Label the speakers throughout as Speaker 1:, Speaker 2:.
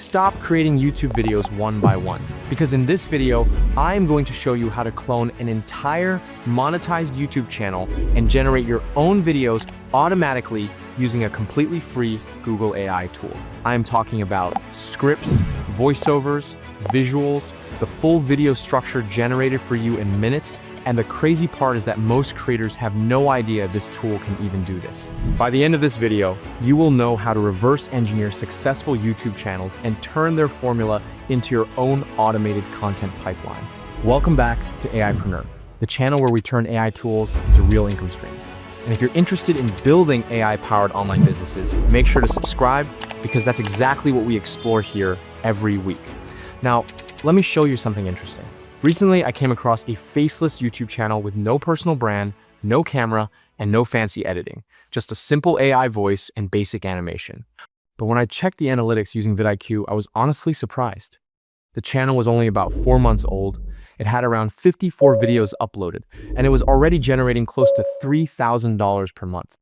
Speaker 1: stop creating YouTube videos one by one, because in this video, I am going to show you how to clone an entire monetized YouTube channel and generate your own videos automatically using a completely free Google AI tool. I am talking about scripts, voiceovers, visuals, the full video structure generated for you in minutes, and the crazy part is that most creators have no idea this tool can even do this. By the end of this video, you will know how to reverse engineer successful YouTube channels and turn their formula into your own automated content pipeline. Welcome back to AIpreneur, the channel where we turn AI tools into real income streams. And if you're interested in building AI-powered online businesses, make sure to subscribe because that's exactly what we explore here every week. Now, let me show you something interesting. Recently, I came across a faceless YouTube channel with no personal brand, no camera, and no fancy editing, just a simple AI voice and basic animation. But when I checked the analytics using vidIQ, I was honestly surprised. The channel was only about 4 months old, it had around 54 videos uploaded, and it was already generating close to $3,000 per month,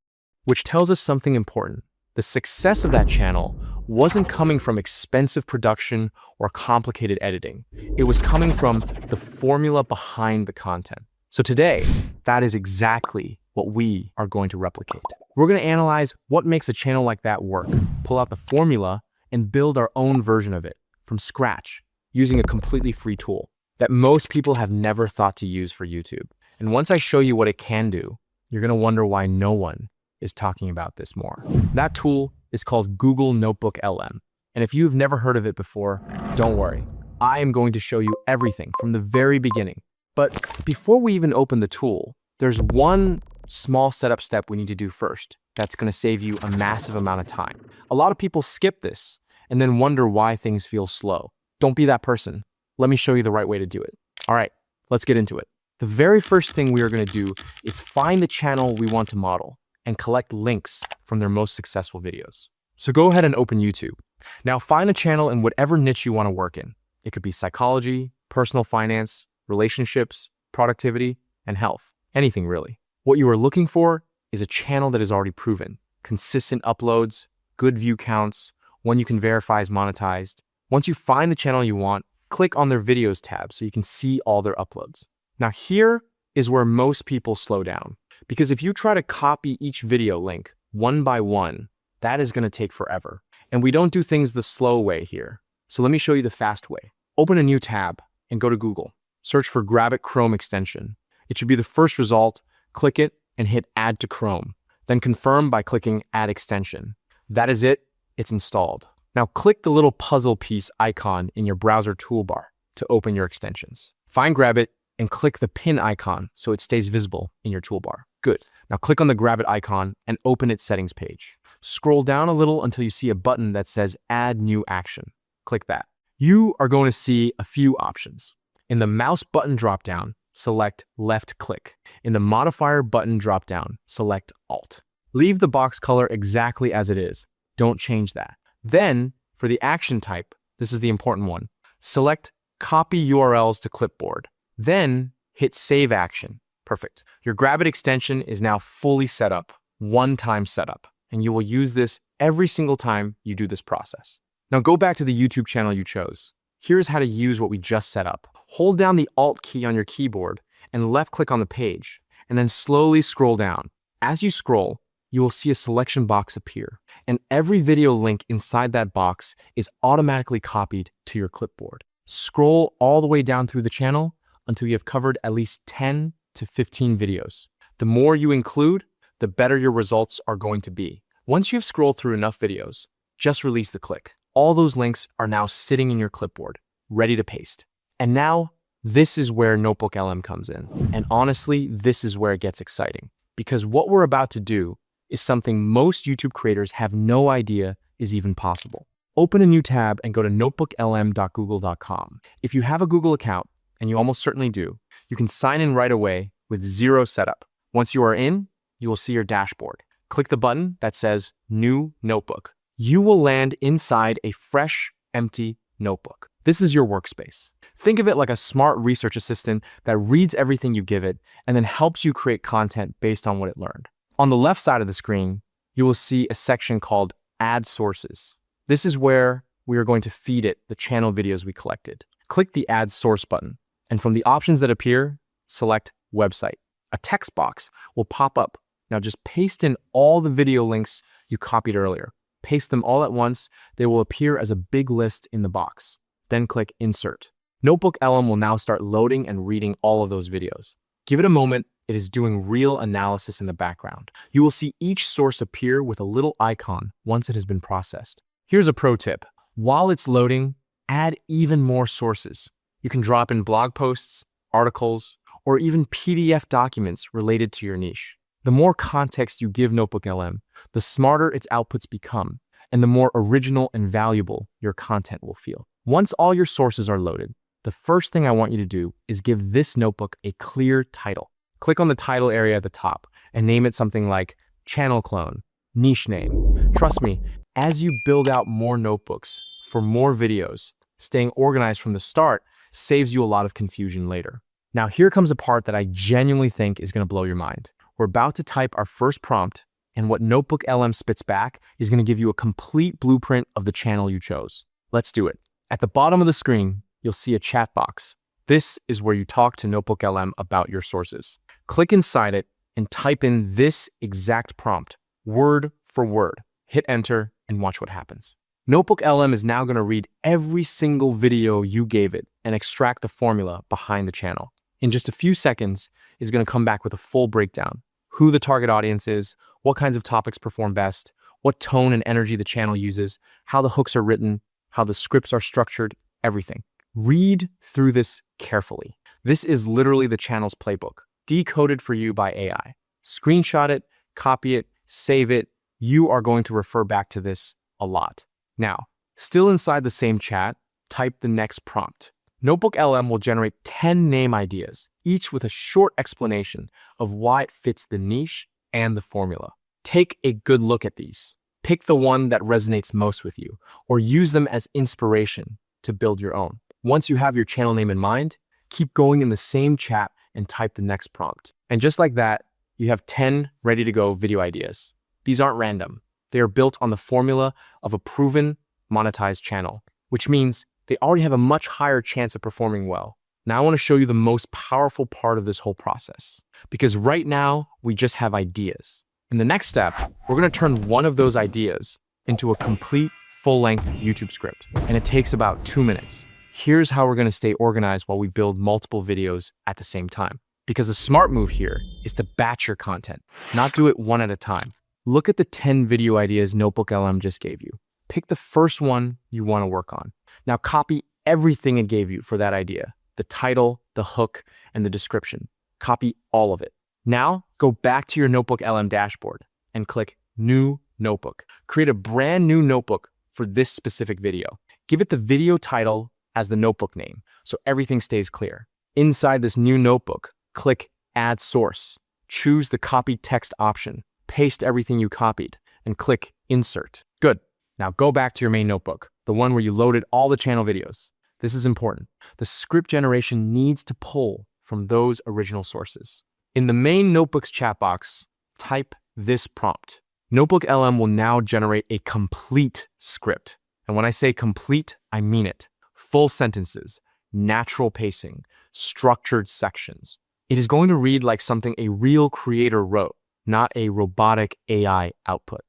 Speaker 1: which tells us something important. The success of that channel wasn't coming from expensive production or complicated editing. It was coming from the formula behind the content. So today, that is exactly what we are going to replicate. We're going to analyze what makes a channel like that work, pull out the formula, and build our own version of it from scratch using a completely free tool that most people have never thought to use for YouTube. And once I show you what it can do, you're going to wonder why no one is talking about this more. That tool is called Google NotebookLM. And if you've never heard of it before, don't worry. I am going to show you everything from the very beginning. But before we even open the tool, there's one small setup step we need to do first that's going to save you a massive amount of time. A lot of people skip this and then wonder why things feel slow. Don't be that person. Let me show you the right way to do it. All right, let's get into it. The very first thing we are going to do is find the channel we want to model and collect links from their most successful videos. So go ahead and open YouTube. Now find a channel in whatever niche you want to work in. It could be psychology, personal finance, relationships, productivity, and health. Anything really. What you are looking for is a channel that is already proven. Consistent uploads, good view counts, one you can verify is monetized. Once you find the channel you want, click on their videos tab so you can see all their uploads. Now here is where most people slow down. Because if you try to copy each video link one by one, that is going to take forever. And we don't do things the slow way here. So let me show you the fast way. Open a new tab and go to Google. Search for Grab It Chrome extension. It should be the first result. Click it and hit Add to Chrome. Then confirm by clicking Add Extension. That is it. It's installed. Now click the little puzzle piece icon in your browser toolbar to open your extensions. Find Grab It and click the pin icon so it stays visible in your toolbar. Good. Now click on the Grab It icon and open its settings page. Scroll down a little until you see a button that says Add New Action. Click that. You are going to see a few options. In the mouse button dropdown, select Left Click. In the modifier button dropdown, select Alt. Leave the box color exactly as it is. Don't change that. Then, for the action type, this is the important one, select Copy URLs to Clipboard. Then, hit Save Action. Perfect. Your Grab It extension is now fully set up, one-time setup, and you will use this every single time you do this process. Now go back to the YouTube channel you chose. Here's how to use what we just set up. Hold down the Alt key on your keyboard and left-click on the page, and then slowly scroll down. As you scroll, you will see a selection box appear, and every video link inside that box is automatically copied to your clipboard. Scroll all the way down through the channel until you have covered at least 10 to 15 videos. The more you include, the better your results are going to be. Once you have scrolled through enough videos, just release the click. All those links are now sitting in your clipboard, ready to paste. And now, this is where NotebookLM comes in. And honestly, this is where it gets exciting. Because what we're about to do is something most YouTube creators have no idea is even possible. Open a new tab and go to notebooklm.google.com. If you have a Google account, and you almost certainly do, you can sign in right away with zero setup. Once you are in, you will see your dashboard. Click the button that says New Notebook. You will land inside a fresh, empty notebook. This is your workspace. Think of it like a smart research assistant that reads everything you give it and then helps you create content based on what it learned. On the left side of the screen, you will see a section called Add Sources. This is where we are going to feed it the channel videos we collected. Click the Add Source button, and from the options that appear, select Website. A text box will pop up. Now just paste in all the video links you copied earlier. Paste them all at once. They will appear as a big list in the box. Then click Insert. NotebookLM will now start loading and reading all of those videos. Give it a moment. It is doing real analysis in the background. You will see each source appear with a little icon once it has been processed. Here's a pro tip. While it's loading, add even more sources. You can drop in blog posts, articles, or even PDF documents related to your niche. The more context you give NotebookLM, the smarter its outputs become, and the more original and valuable your content will feel. Once all your sources are loaded, the first thing I want you to do is give this notebook a clear title. Click on the title area at the top and name it something like Channel Clone, Niche Name. Trust me, as you build out more notebooks for more videos, staying organized from the start saves you a lot of confusion later. Now here comes a part that I genuinely think is going to blow your mind. We're about to type our first prompt, and what NotebookLM spits back is going to give you a complete blueprint of the channel you chose. Let's do it. At the bottom of the screen, you'll see a chat box. This is where you talk to NotebookLM about your sources. Click inside it and type in this exact prompt, word for word. Hit enter and watch what happens. NotebookLM is now going to read every single video you gave it and extract the formula behind the channel. In just a few seconds, it's going to come back with a full breakdown. Who the target audience is, what kinds of topics perform best, what tone and energy the channel uses, how the hooks are written, how the scripts are structured, everything. Read through this carefully. This is literally the channel's playbook, decoded for you by AI. Screenshot it, copy it, save it. You are going to refer back to this a lot. Now, still inside the same chat, type the next prompt. NotebookLM will generate 10 name ideas, each with a short explanation of why it fits the niche and the formula. Take a good look at these. Pick the one that resonates most with you, or use them as inspiration to build your own. Once you have your channel name in mind, keep going in the same chat and type the next prompt. And just like that, you have 10 ready-to-go video ideas. These aren't random. They are built on the formula of a proven, monetized channel, which means they already have a much higher chance of performing well. Now I want to show you the most powerful part of this whole process, because right now we just have ideas. In the next step, we're going to turn one of those ideas into a complete full-length YouTube script, and it takes about 2 minutes. Here's how we're going to stay organized while we build multiple videos at the same time. Because the smart move here is to batch your content, not do it one at a time. Look at the 10 video ideas NotebookLM just gave you. Pick the first one you want to work on. Now copy everything it gave you for that idea. The title, the hook, and the description. Copy all of it. Now go back to your NotebookLM dashboard and click New Notebook. Create a brand new notebook for this specific video. Give it the video title as the notebook name so everything stays clear. Inside this new notebook, click Add Source. Choose the Copy Text option. Paste everything you copied and click Insert. Good. Now go back to your main notebook, the one where you loaded all the channel videos. This is important. The script generation needs to pull from those original sources. In the main notebook's chat box, type this prompt. NotebookLM will now generate a complete script. And when I say complete, I mean it. Full sentences, natural pacing, structured sections. It is going to read like something a real creator wrote, not a robotic AI output.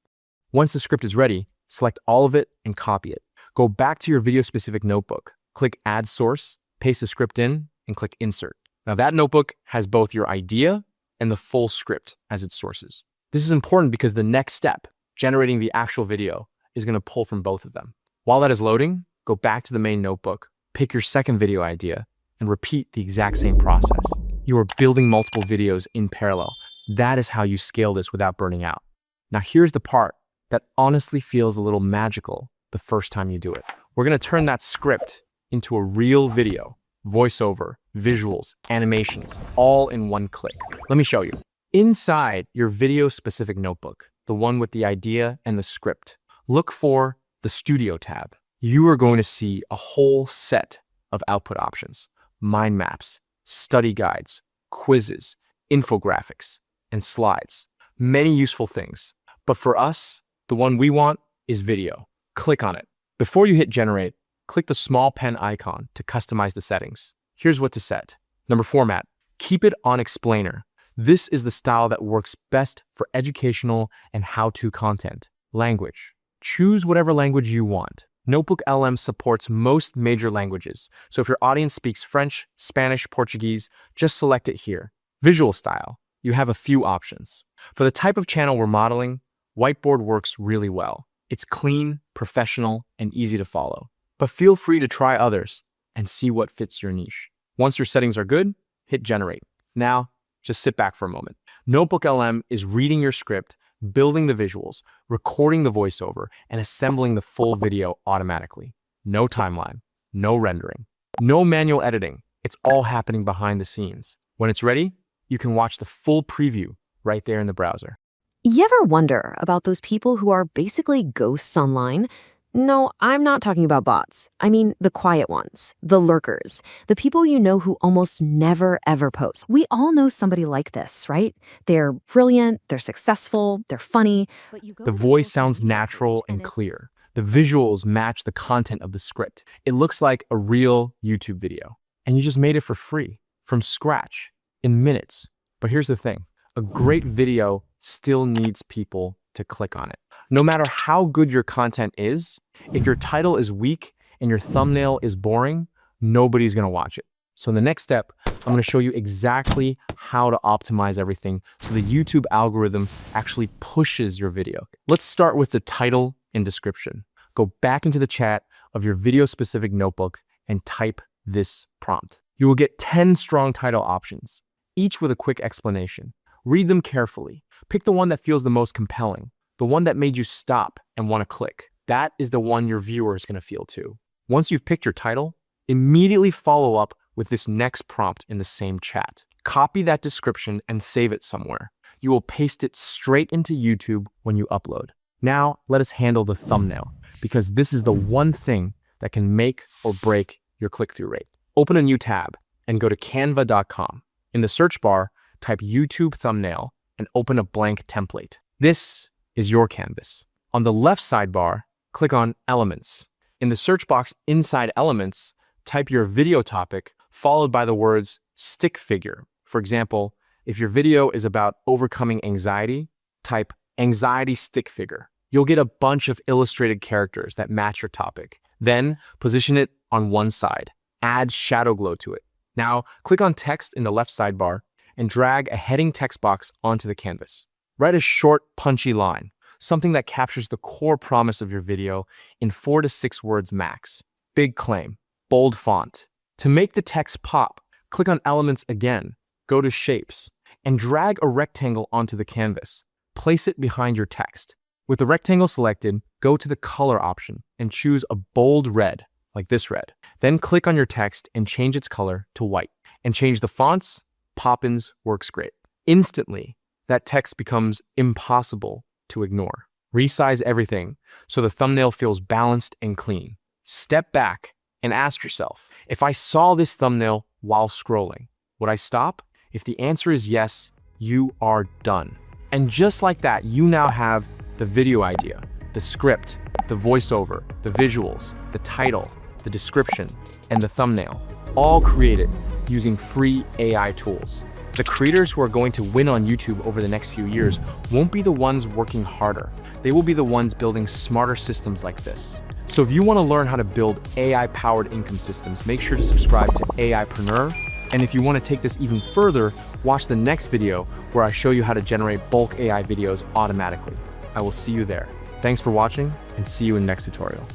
Speaker 1: Once the script is ready, select all of it and copy it. Go back to your video-specific notebook, click Add Source, paste the script in, and click Insert. Now that notebook has both your idea and the full script as its sources. This is important because the next step, generating the actual video, is going to pull from both of them. While that is loading, go back to the main notebook, pick your second video idea, and repeat the exact same process. You are building multiple videos in parallel. That is how you scale this without burning out. Now here's the part that honestly feels a little magical the first time you do it. We're going to turn that script into a real video, voiceover, visuals, animations, all in one click. Let me show you. Inside your video-specific notebook, the one with the idea and the script, look for the Studio tab. You are going to see a whole set of output options, mind maps, study guides, quizzes, infographics, and slides. Many useful things. But for us, the one we want is video. Click on it. Before you hit generate, click the small pen icon to customize the settings. Here's what to set. Number, format. Keep it on explainer. This is the style that works best for educational and how-to content. Language. Choose whatever language you want. NotebookLM supports most major languages, so if your audience speaks French, Spanish, Portuguese, just select it here. Visual style. You have a few options. For the type of channel we're modeling, whiteboard works really well. It's clean, professional, and easy to follow. But feel free to try others and see what fits your niche. Once your settings are good, hit generate. Now, just sit back for a moment. NotebookLM is reading your script, building the visuals, recording the voiceover, and assembling the full video automatically. No timeline, no rendering, no manual editing. It's all happening behind the scenes. When it's ready, you can watch the full preview right there in the browser.
Speaker 2: You ever wonder about those people who are basically ghosts online? No, I'm not talking about bots. I mean the quiet ones, the lurkers, the people you know who almost never ever post. We all know somebody like this, right? They're brilliant, they're successful, they're funny.
Speaker 1: The voice sounds natural and clear. The visuals match the content of the script. It looks like a real YouTube video. And you just made it for free, from scratch, in minutes. But here's the thing. A great video still needs people to click on it. No matter how good your content is, if your title is weak and your thumbnail is boring, nobody's gonna watch it. So in the next step, I'm gonna show you exactly how to optimize everything so the YouTube algorithm actually pushes your video. Let's start with the title and description. Go back into the chat of your video-specific notebook and type this prompt. You will get 10 strong title options, each with a quick explanation. Read them carefully. Pick the one that feels the most compelling, the one that made you stop and want to click. That is the one your viewer is going to feel too. Once you've picked your title, immediately follow up with this next prompt in the same chat. Copy that description and save it somewhere. You will paste it straight into YouTube when you upload. Now, let us handle the thumbnail, because this is the one thing that can make or break your click-through rate. Open a new tab and go to canva.com. In the search bar, type YouTube thumbnail and open a blank template. This is your canvas. On the left sidebar, click on Elements. In the search box inside Elements, type your video topic followed by the words stick figure. For example, if your video is about overcoming anxiety, type anxiety stick figure. You'll get a bunch of illustrated characters that match your topic. Then position it on one side. Add shadow glow to it. Now, click on text in the left sidebar and drag a heading text box onto the canvas. Write a short, punchy line, something that captures the core promise of your video in 4 to 6 words max. Big claim, bold font. To make the text pop, click on Elements again, go to Shapes, and drag a rectangle onto the canvas. Place it behind your text. With the rectangle selected, go to the color option and choose a bold red, like this red. Then click on your text and change its color to white. And change the fonts. Poppins works great. Instantly, that text becomes impossible to ignore. Resize everything so the thumbnail feels balanced and clean. Step back and ask yourself, if I saw this thumbnail while scrolling, would I stop? If the answer is yes, you are done. And just like that, you now have the video idea, the script, the voiceover, the visuals, the title, the description, and the thumbnail, all created using free AI tools. The creators who are going to win on YouTube over the next few years won't be the ones working harder. They will be the ones building smarter systems like this. So if you want to learn how to build AI-powered income systems, make sure to subscribe to AIpreneur. And if you want to take this even further, watch the next video where I show you how to generate bulk AI videos automatically. I will see you there. Thanks for watching and see you in the next tutorial.